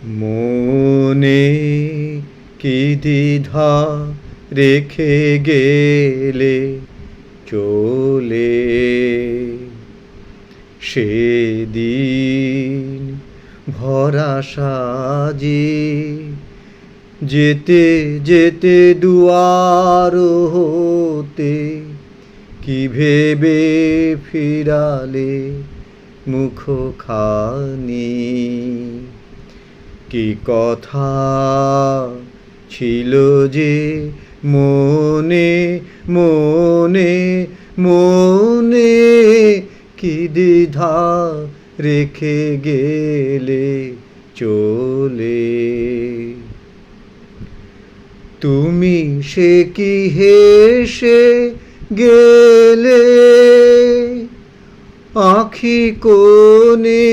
মনে কি দ্বিধা রেখে গেলে চলে, সেদিন ভরা সাজে যেতে যেতে দুয়ার হতে কি ভেবে ফিরালে মুখখানি। কি কথা ছিল যে মনে মনে মনে, কি দ্বিধা রেখে গেলে চলে। তুমি সে কি হেসে গেলে আঁখি কোণে,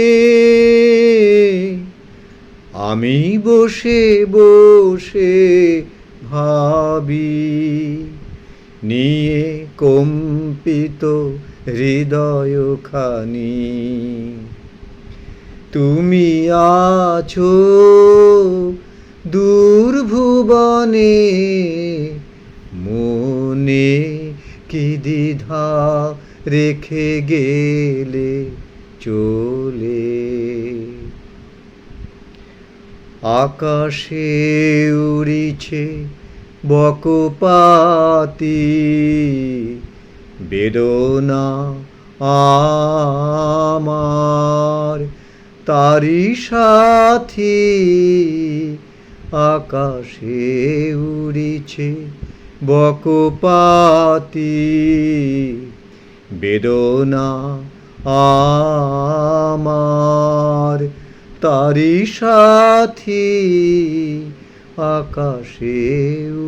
আমি বসে বসে ভাবি নিয়ে কম্পিত হৃদয়খানি। তুমি আছো দূর ভুবনে, মনে কি দ্বিধা রেখে গেলে চলে। আকাশে উড়িছে বকপাতি, বেদনা আমার তারি সাথী। আকাশে উড়িছে বকপাতি, বেদনা আমার তারি সাথী। আকাশে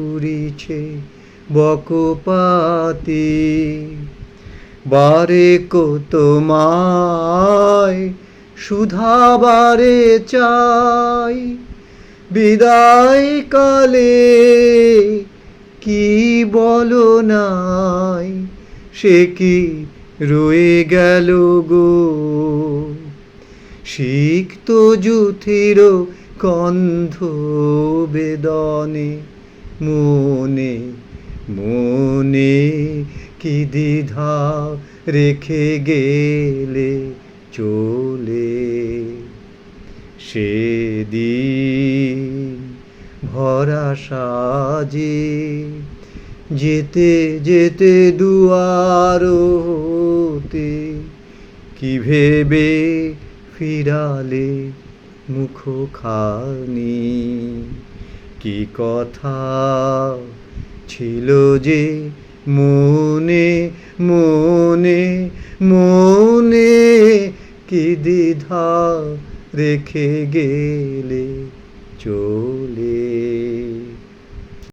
উড়িছে বকপাতি, বারে কো তোমায় শুধাবারে চাই। বিদায় কালে কি বলো নাই, সে কি রয়ে গেল গো। সিক্ত যুথির কন্ধ বেদনে, মনে মনে কি দ্বিধা রেখে গেলে চলে। সেদিন ভরা সাজে যেতে যেতে দুয়ার হতে কি ভেবে ফিরালে মুখখানি। কি কথা ছিল যে মনে মনে মনে, কি দ্বিধা রেখে গেলে চলে।